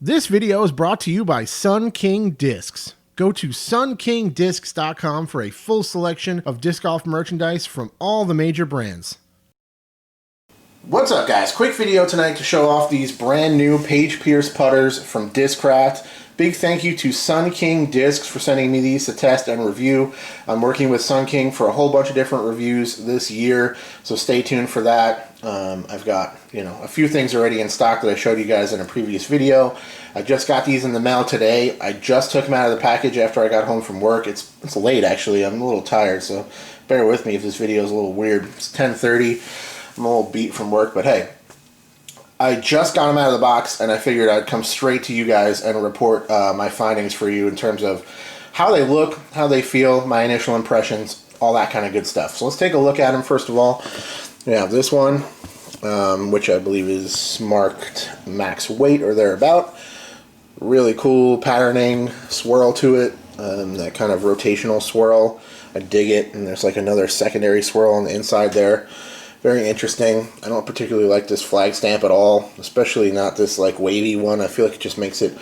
This video is brought to you by Sun King Discs. Go to sunkingdiscs.com for a full selection of disc golf merchandise from all the major brands. What's up, guys? Quick video tonight to show off these brand new Paige putters from Discraft. Big thank you to Sun King Discs for sending me these to test and review. I'm working with Sun King for a whole bunch of different reviews this year, so stay tuned for that. I've got, a few things already in stock that I showed you guys in a previous video. I just got these in the mail today. I just took them out of the package after I got home from work. It's late, actually. I'm a little tired, so bear with me if this video is a little weird. It's 10:30. I'm a little beat from work, but hey. I just got them out of the box, and I figured I'd come straight to you guys and report my findings for you in terms of how they look, how they feel, my initial impressions, all that kind of good stuff. So let's take a look at them first of all. We have this one, which I believe is marked max weight or thereabout. Really cool patterning, swirl to it, that kind of rotational swirl. I dig it, and there's like another secondary swirl on the inside there. Very interesting. I don't particularly like this flag stamp at all, especially not this like wavy one. I feel like it just makes it,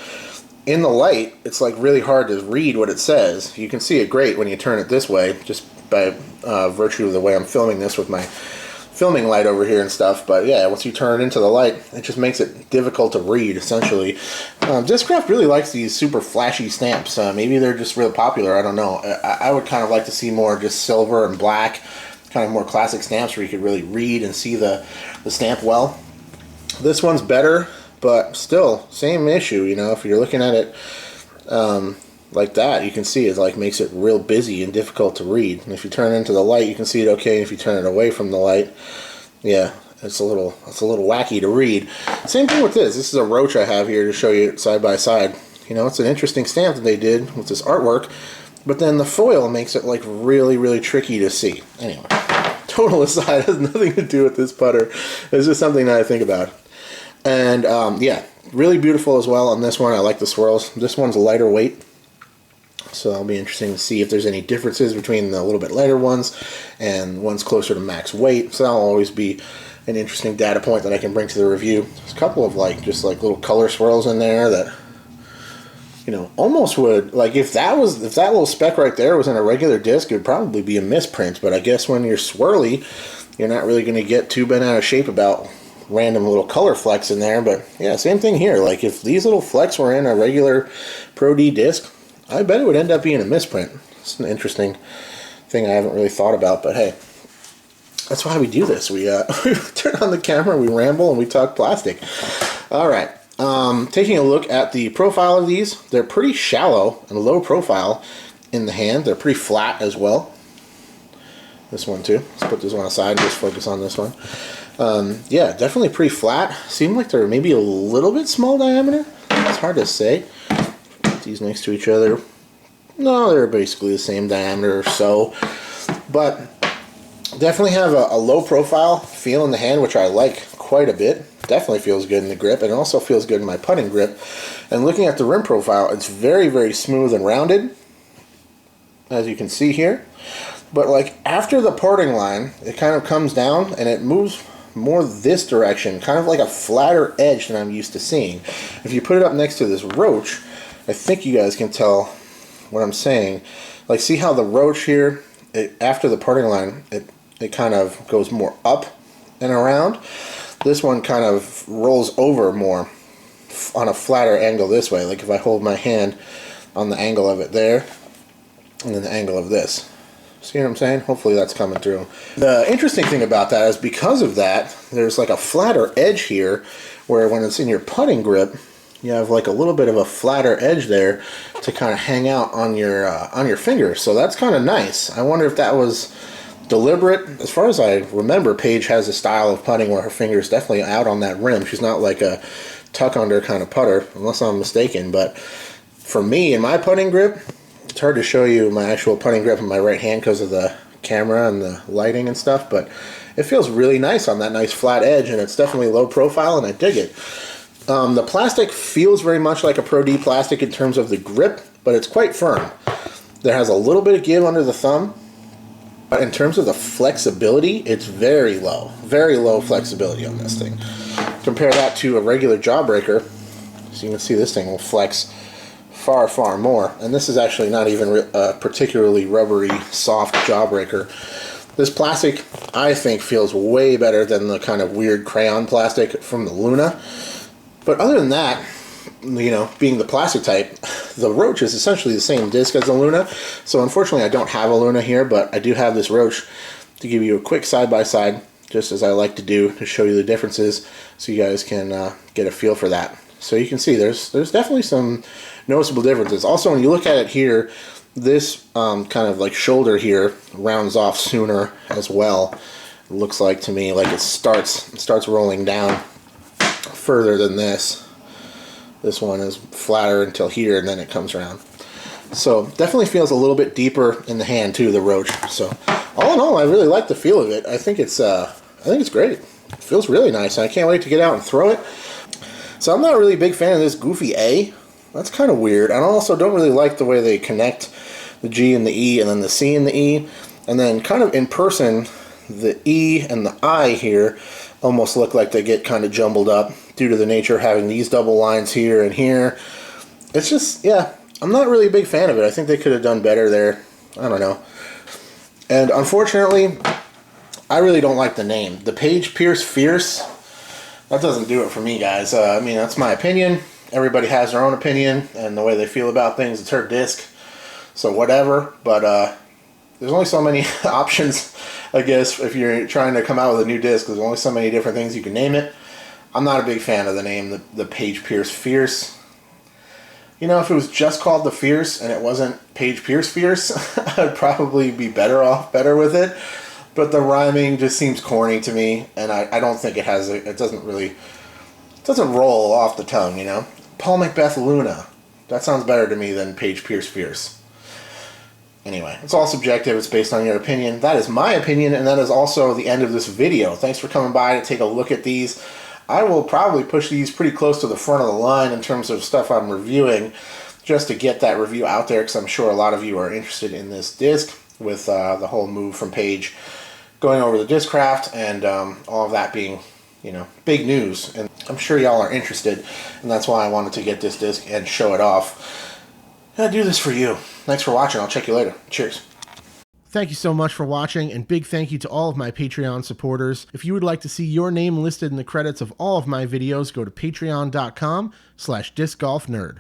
in the light, it's like really hard to read what it says. You can see it great when you turn it this way, just by virtue of the way I'm filming this with my filming light over here and stuff. But yeah, once you turn it into the light, it just makes it difficult to read, essentially. Discraft really likes these super flashy stamps. Maybe they're just real popular, I don't know. I would kind of like to see more just silver and black, kind of more classic stamps where you could really read and see the stamp well. This one's better, but still, same issue, if you're looking at it like that, you can see it like makes it real busy and difficult to read. And if you turn it into the light, you can see it okay. And if you turn it away from the light, yeah, it's a little wacky to read. Same thing with this. This is a roach I have here to show you side by side. It's an interesting stamp that they did with this artwork. But then the foil makes it like really, really tricky to see. Anyway, total aside, has nothing to do with this putter. It's just something that I think about. And yeah, really beautiful as well on this one. I like the swirls. This one's lighter weight, so it'll be interesting to see if there's any differences between the little bit lighter ones and ones closer to max weight. So that'll always be an interesting data point that I can bring to the review. There's a couple of just little color swirls in there that, almost would, like if that little speck right there was in a regular disc, it would probably be a misprint. But I guess when you're swirly, you're not really going to get too bent out of shape about random little color flecks in there. But yeah, same thing here. Like if these little flecks were in a regular Pro D disc, I bet it would end up being a misprint. It's an interesting thing I haven't really thought about, but hey, that's why we do this. We turn on the camera, we ramble, and we talk plastic. All right. Taking a look at the profile of these, they're pretty shallow and low profile in the hand. They're pretty flat as well. This one too. Let's put this one aside and just focus on this one. Yeah, definitely pretty flat. Seem like they're maybe a little bit small diameter. It's hard to say. Put these next to each other. No, they're basically the same diameter or so. But definitely have a low profile feel in the hand, which I like quite a bit. Definitely feels good in the grip, and it also feels good in my putting grip. And looking at the rim profile, it's very, very smooth and rounded, as you can see here. But like after the parting line, it kind of comes down and it moves more this direction, kind of like a flatter edge than I'm used to seeing. If you put it up next to this roach, I think you guys can tell what I'm saying. Like, see how the roach here, after the parting line, it kind of goes more up and around. This one kind of rolls over more on a flatter angle this way. Like if I hold my hand on the angle of it there, and then the angle of this. See what I'm saying? Hopefully that's coming through. The interesting thing about that is because of that, there's like a flatter edge here, where when it's in your putting grip, you have like a little bit of a flatter edge there to kind of hang out on your finger. So that's kind of nice. I wonder if that was deliberate. As far as I remember, Paige has a style of putting where her finger is definitely out on that rim. She's not like a tuck under kind of putter, unless I'm mistaken. But for me, in my putting grip, it's hard to show you my actual putting grip in my right hand because of the camera and the lighting and stuff, but it feels really nice on that nice flat edge, and it's definitely low profile, and I dig it. The plastic feels very much like a Pro D plastic in terms of the grip, but it's quite firm. There has a little bit of give under the thumb, but in terms of the flexibility, it's very low flexibility on this thing. Compare that to a regular Jawbreaker, So you can see this thing will flex far, far more. And this is actually not even a particularly rubbery, soft jawbreaker. This plastic, I think, feels way better than the kind of weird crayon plastic from the Luna. But other than that, you know, being the plastic type, the Roach is essentially the same disc as the Luna. So unfortunately I don't have a Luna here, but I do have this Roach to give you a quick side-by-side, just as I like to do, to show you the differences so you guys can get a feel for that. So you can see there's definitely some noticeable differences. Also, when you look at it here, this kind of like shoulder here rounds off sooner as well. It looks like to me like it starts rolling down further than this. This one is flatter until here, and then it comes around. So definitely feels a little bit deeper in the hand too, the Roach. So all in all, I really like the feel of it. I think it's great. It feels really nice, and I can't wait to get out and throw it. So I'm not really a big fan of this goofy A. That's kind of weird. I also don't really like the way they connect the G and the E, and then the C and the E, and then kind of in person, the E and the I here almost look like they get kind of jumbled up due to the nature of having these double lines here and here. It's just, yeah, I'm not really a big fan of it. I think they could have done better there. I don't know. And unfortunately, I really don't like the name. The Paige Pierce Fierce, that doesn't do it for me, guys. I mean, that's my opinion. Everybody has their own opinion and the way they feel about things. It's her disc, so whatever. But there's only so many options, I guess, if you're trying to come out with a new disc. There's only so many different things you can name it. I'm not a big fan of the name, the Paige Pierce Fierce. You know, if it was just called the Fierce and it wasn't Paige Pierce Fierce, I'd probably be better with it. But the rhyming just seems corny to me, and I don't think it has it doesn't roll off the tongue, you know. Paul Macbeth Luna. That sounds better to me than Paige Pierce Fierce. Anyway, it's all subjective. It's based on your opinion. That is my opinion, and that is also the end of this video. Thanks for coming by to take a look at these. I will probably push these pretty close to the front of the line in terms of stuff I'm reviewing, just to get that review out there, because I'm sure a lot of you are interested in this disc with the whole move from Paige going over the Discraft and all of that being, you know, big news. And I'm sure y'all are interested, and that's why I wanted to get this disc and show it off. I do this for you. Thanks for watching. I'll check you later. Cheers. Thank you so much for watching, and big thank you to all of my Patreon supporters. If you would like to see your name listed in the credits of all of my videos, go to patreon.com/discgolfnerd.